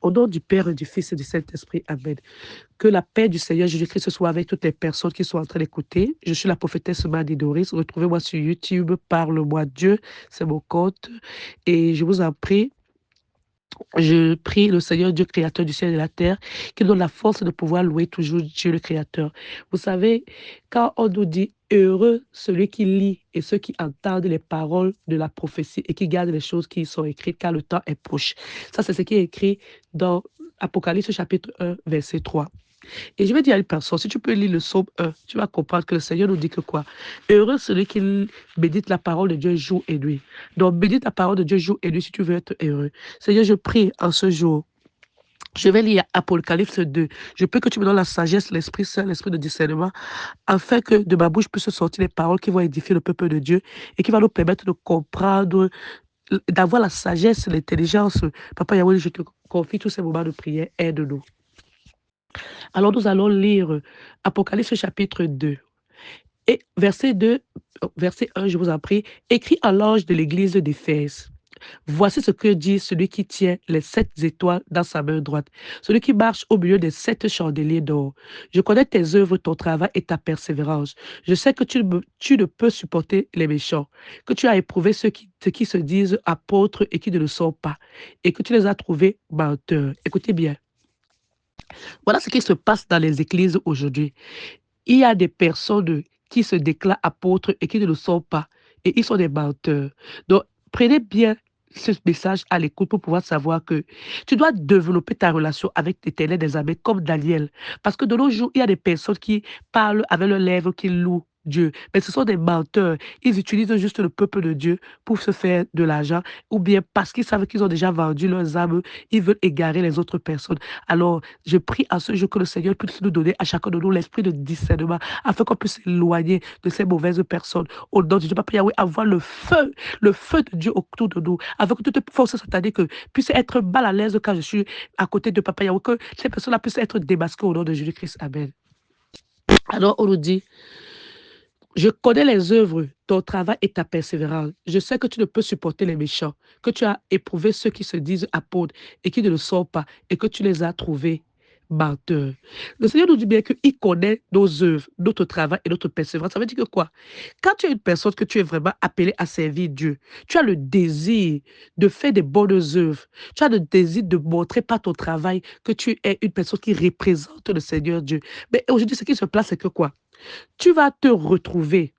Au nom du Père, du Fils et du Saint-Esprit, Amen. Que la paix du Seigneur Jésus-Christ soit avec toutes les personnes qui sont en train d'écouter. Je suis la prophétesse Madi Doris. Retrouvez-moi sur YouTube, Parle-moi Dieu, c'est mon compte. Et je vous en prie, je prie le Seigneur Dieu créateur du ciel et de la terre, qui donne la force de pouvoir louer toujours Dieu le créateur. Vous savez, quand on nous dit heureux celui qui lit et ceux qui entendent les paroles de la prophétie et qui gardent les choses qui y sont écrites, car le temps est proche. Ça, c'est ce qui est écrit dans Apocalypse chapitre 1, verset 3. Et je vais dire à une personne, si tu peux lire le psaume 1, tu vas comprendre que le Seigneur nous dit que quoi? Heureux celui qui médite la parole de Dieu jour et nuit. Donc, médite la parole de Dieu jour et nuit si tu veux être heureux. Seigneur, je prie en ce jour. Je vais lire Apocalypse 2. Je prie que tu me donnes la sagesse, l'Esprit Saint, l'Esprit de discernement, afin que de ma bouche puissent sortir les paroles qui vont édifier le peuple de Dieu et qui vont nous permettre de comprendre, d'avoir la sagesse, l'intelligence. Papa Yahweh, je te confie tous ces moments de prière. Aide-nous. Alors nous allons lire Apocalypse chapitre 2. Et verset 2, verset 1, je vous en prie, écrit à l'ange de l'église d'Éphèse. Voici ce que dit celui qui tient les 7 étoiles dans sa main droite, celui qui marche au milieu des 7 chandeliers d'or. Je connais tes œuvres, ton travail et ta persévérance. Je sais que tu ne peux supporter les méchants, que tu as éprouvé ceux qui se disent apôtres et qui ne le sont pas, et que tu les as trouvés menteurs. Écoutez bien. Voilà ce qui se passe dans les églises aujourd'hui. Il y a des personnes qui se déclarent apôtres et qui ne le sont pas. Et ils sont des menteurs. Donc, prenez bien ce message à l'écoute pour pouvoir savoir que tu dois développer ta relation avec l'Éternel des armées comme Daniel. Parce que de nos jours, il y a des personnes qui parlent avec leurs lèvres, qui louent Dieu. Mais ce sont des menteurs. Ils utilisent juste le peuple de Dieu pour se faire de l'argent ou bien parce qu'ils savent qu'ils ont déjà vendu leurs âmes, ils veulent égarer les autres personnes. Alors, je prie à ce jour que le Seigneur puisse nous donner à chacun de nous l'esprit de discernement afin qu'on puisse s'éloigner de ces mauvaises personnes. Au nom de Dieu, Papa Yahweh, avoir le feu de Dieu autour de nous, afin que toute force satanique puisse être mal à l'aise quand je suis à côté de Papa Yahweh, que ces personnes-là puissent être démasquées au nom de Jésus-Christ. Amen. Alors, on nous dit, je connais les œuvres, ton travail et ta persévérance. Je sais que tu ne peux supporter les méchants, que tu as éprouvé ceux qui se disent apôtres et qui ne le sont pas, et que tu les as trouvés menteurs. Le Seigneur nous dit bien qu'il connaît nos œuvres, notre travail et notre persévérance. Ça veut dire que quoi? Quand tu es une personne que tu es vraiment appelée à servir Dieu, tu as le désir de faire des bonnes œuvres. Tu as le désir de montrer par ton travail que tu es une personne qui représente le Seigneur Dieu. Mais aujourd'hui, ce qui se passe, c'est que quoi? Tu vas te retrouver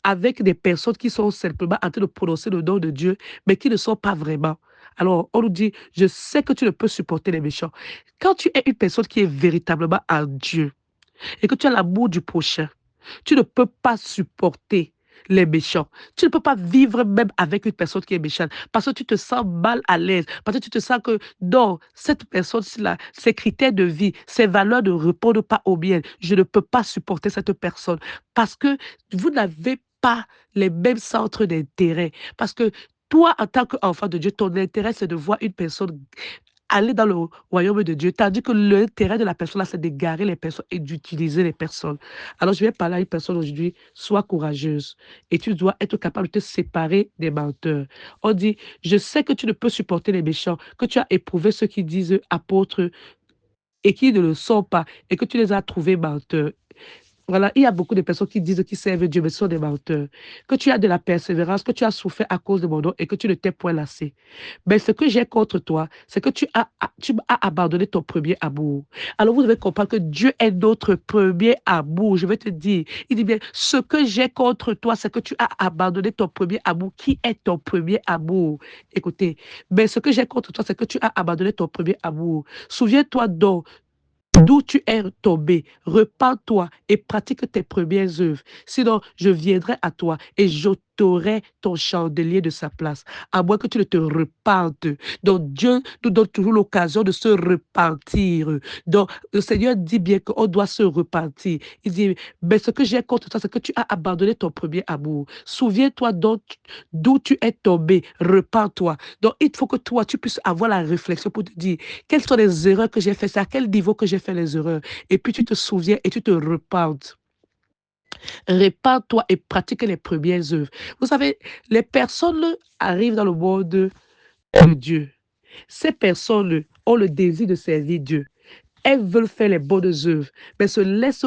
avec des personnes qui sont simplement en train de prononcer le nom de Dieu, mais qui ne sont pas vraiment. Alors, on nous dit, je sais que tu ne peux supporter les méchants. Quand tu es une personne qui est véritablement en Dieu et que tu as l'amour du prochain, tu ne peux pas supporter les méchants. Tu ne peux pas vivre même avec une personne qui est méchante parce que tu te sens mal à l'aise, parce que tu te sens que non, cette personne-là, ses critères de vie, ses valeurs ne répondent pas au bien. Je ne peux pas supporter cette personne parce que vous n'avez pas les mêmes centres d'intérêt. Parce que toi, en tant qu'enfant de Dieu, ton intérêt, c'est de voir une personne aller dans le royaume de Dieu, tandis que l'intérêt de la personne, là, c'est d'égarer les personnes et d'utiliser les personnes. Alors, je vais parler à une personne aujourd'hui, sois courageuse et tu dois être capable de te séparer des menteurs. On dit, je sais que tu ne peux supporter les méchants, que tu as éprouvé ceux qui disent apôtres et qui ne le sont pas, et que tu les as trouvés menteurs. Voilà, il y a beaucoup de personnes qui disent qu'ils servent Dieu, mais ce sont des menteurs. Que tu as de la persévérance, que tu as souffert à cause de mon nom et que tu ne t'es point lassé. Mais ce que j'ai contre toi, c'est que tu as abandonné ton premier amour. Alors vous devez comprendre que Dieu est notre premier amour. Je vais te dire, il dit bien, ce que j'ai contre toi, c'est que tu as abandonné ton premier amour. Qui est ton premier amour? Écoutez, mais ce que j'ai contre toi, c'est que tu as abandonné ton premier amour. Souviens-toi donc d'où tu es tombé, repens-toi et pratique tes premières œuvres. Sinon, je viendrai à toi et j'ôterai ton chandelier de sa place, à moins que tu ne te repentes. Donc, Dieu nous donne toujours l'occasion de se repentir. Donc, le Seigneur dit bien qu'on doit se repentir. Il dit, mais ce que j'ai contre toi, c'est que tu as abandonné ton premier amour. Souviens-toi donc d'où tu es tombé, repens-toi. Donc, il faut que toi, tu puisses avoir la réflexion pour te dire, quelles sont les erreurs que j'ai faites? C'est à quel niveau que j'ai fait les erreurs? Et puis tu te souviens et tu te repentes. Répare-toi et pratique les premières œuvres. Vous savez, les personnes arrivent dans le monde de Dieu. Ces personnes ont le désir de servir Dieu. Elles veulent faire les bonnes œuvres, mais se laissent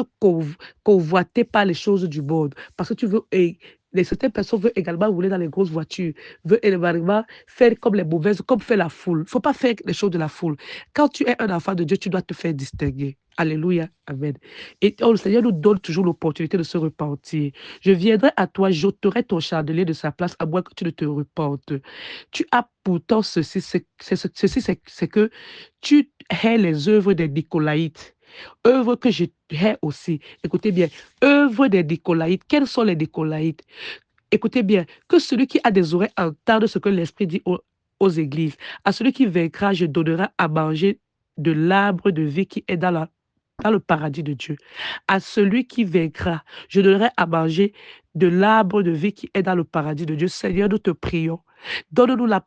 convoiter par les choses du monde. Parce que tu veux, et certaines personnes veulent également rouler dans les grosses voitures, veulent également faire comme les mauvaises, comme fait la foule. Il ne faut pas faire les choses de la foule. Quand tu es un enfant de Dieu, tu dois te faire distinguer. Alléluia, amen. Et le Seigneur nous donne toujours l'opportunité de se repentir. Je viendrai à toi, j'ôterai ton chandelier de sa place, à moins que tu ne te repentes. Tu as pourtant ceci, c'est que tu hais les œuvres des Nicolaïtes, œuvres que je hais aussi. Écoutez bien, œuvres des Nicolaïtes. Quels sont les Nicolaïtes? Écoutez bien, que celui qui a des oreilles entende ce que l'Esprit dit aux églises. À celui qui vaincra, je donnerai à manger de l'arbre de vie qui est dans le paradis de Dieu. À celui qui vaincra, je donnerai à manger de l'arbre de vie qui est dans le paradis de Dieu. Seigneur, nous te prions. Donne-nous la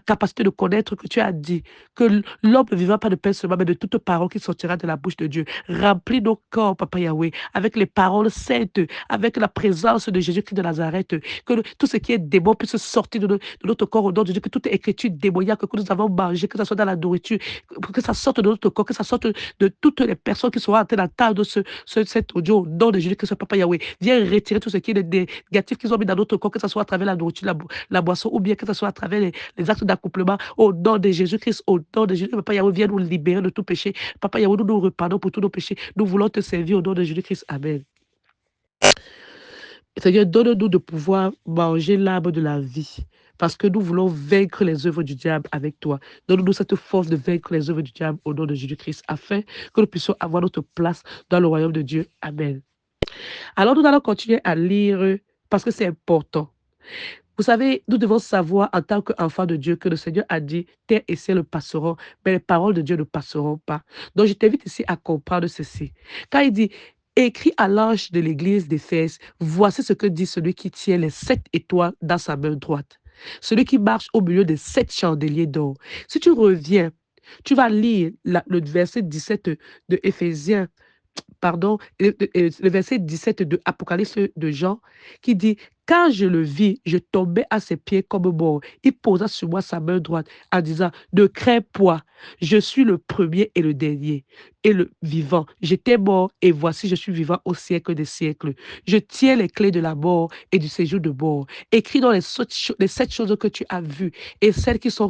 capacité de connaître que tu as dit que l'homme ne vivra pas de pain seulement, mais de toute parole qui sortira de la bouche de Dieu. Remplis nos corps, Papa Yahweh, avec les paroles saintes, avec la présence de Jésus-Christ de Nazareth, que tout ce qui est démon puisse sortir de notre corps au nom de Dieu, que toute écriture démoniaque que nous avons mangée, que ce soit dans la nourriture, que ça sorte de notre corps, que ça sorte de toutes les personnes qui seront en train d'entendre cet audio au nom de Jésus-Christ, Papa Yahweh. Viens retirer tout ce qui est négatif qu'ils ont mis dans notre corps, que ce soit à travers la nourriture, la boisson, ou bien que ce soit à travers les actes d'accouplement, au nom de Jésus-Christ, au nom de Jésus. Papa Yahweh, viens nous libérer de tout péché. Papa Yahweh, nous nous repardons pour tous nos péchés. Nous voulons te servir au nom de Jésus-Christ. Amen. Seigneur, donne-nous de pouvoir manger l'arbre de la vie. Parce que nous voulons vaincre les œuvres du diable avec toi. Donne-nous cette force de vaincre les œuvres du diable au nom de Jésus-Christ, afin que nous puissions avoir notre place dans le royaume de Dieu. Amen. Alors nous allons continuer à lire parce que c'est important. Vous savez, nous devons savoir en tant qu'enfants de Dieu que le Seigneur a dit, terre et ciel passeront, mais les paroles de Dieu ne passeront pas. Donc je t'invite ici à comprendre ceci. Quand il dit, écrit à l'ange de l'église d'Éphèse, voici ce que dit celui qui tient les 7 étoiles dans sa main droite. Celui qui marche au milieu des 7 chandeliers d'or. Si tu reviens, tu vas lire le verset 17 de Éphésiens, pardon, le verset 17 de Apocalypse de Jean, qui dit, quand je le vis, je tombais à ses pieds comme mort. Il posa sur moi sa main droite en disant, ne crains point, je suis le premier et le dernier, et le vivant. J'étais mort, et voici, je suis vivant au siècle des siècles. Je tiens les clés de la mort et du séjour de mort. Écris dans les 7 choses que tu as vues, et celles qui sont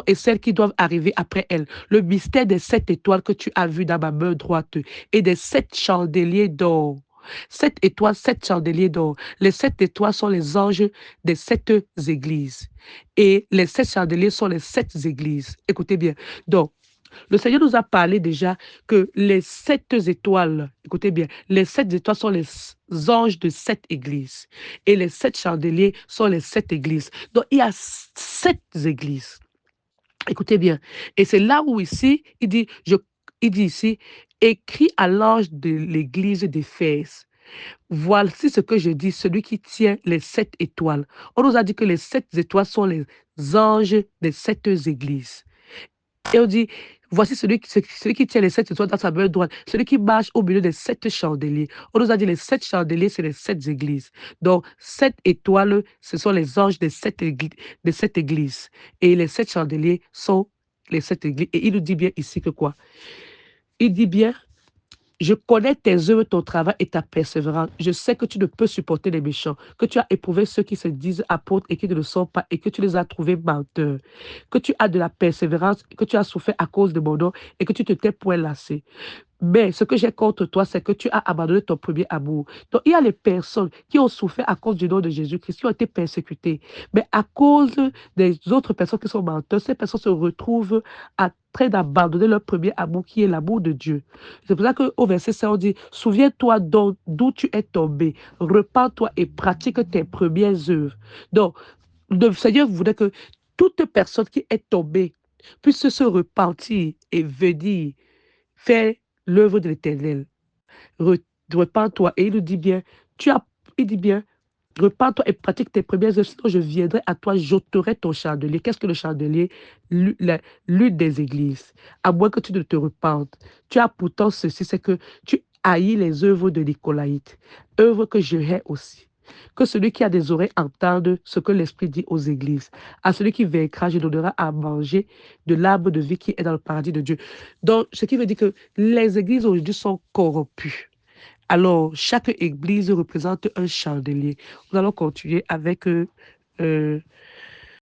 et celles qui doivent arriver après elles. Le mystère des 7 étoiles que tu as vues dans ma main droite et des 7 chandeliers d'or. 7 étoiles, 7 chandeliers d'or. Les 7 étoiles sont les anges des 7 églises. Et les 7 chandeliers sont les 7 églises. Écoutez bien. Donc, le Seigneur nous a parlé déjà que les 7 étoiles, écoutez bien, les 7 étoiles sont les anges de 7 églises. Et les 7 chandeliers sont les 7 églises. Donc, il y a 7 églises. Écoutez bien. Et c'est là où ici, il dit ici, écrit à l'ange de l'église d'Éphèse. Voici ce que je dis, celui qui tient les 7 étoiles. On nous a dit que les 7 étoiles sont les anges des 7 églises. Et on dit, voici celui qui tient les 7 étoiles dans sa main droite, celui qui marche au milieu des 7 chandeliers. On nous a dit les 7 chandeliers, c'est les 7 églises. Donc, 7 étoiles, ce sont les anges des 7 églises. Et les 7 chandeliers sont les 7 églises. Et il nous dit bien ici que quoi? Il dit bien, je connais tes œuvres, ton travail et ta persévérance. Je sais que tu ne peux supporter les méchants, que tu as éprouvé ceux qui se disent apôtres et qui ne le sont pas, et que tu les as trouvés menteurs, que tu as de la persévérance, que tu as souffert à cause de mon nom et que tu te t'es point lassé. Mais ce que j'ai contre toi, c'est que tu as abandonné ton premier amour. Donc, il y a les personnes qui ont souffert à cause du nom de Jésus-Christ, qui ont été persécutées. Mais à cause des autres personnes qui sont menteuses, ces personnes se retrouvent en train d'abandonner leur premier amour, qui est l'amour de Dieu. C'est pour ça qu'au verset 5, on dit, souviens-toi d'où tu es tombé, repens-toi et pratique tes premières œuvres. Donc, le Seigneur voudrait que toute personne qui est tombée puisse se repentir et venir faire l'œuvre de l'Éternel. Repens-toi. Et il nous dit bien, il dit bien, repens-toi et pratique tes premières œuvres, sinon je viendrai à toi, j'ôterai ton chandelier. Qu'est-ce que le chandelier? L'une des églises. À moins que tu ne te repentes. Tu as pourtant ceci, c'est que tu haïs les œuvres de Nicolaïte, œuvres que je hais aussi. Que celui qui a des oreilles entende ce que l'Esprit dit aux églises. À celui qui vaincra, je donnerai à manger de l'arbre de vie qui est dans le paradis de Dieu. Donc, ce qui veut dire que les églises aujourd'hui sont corrompues. Alors, chaque église représente un chandelier. Nous allons continuer avec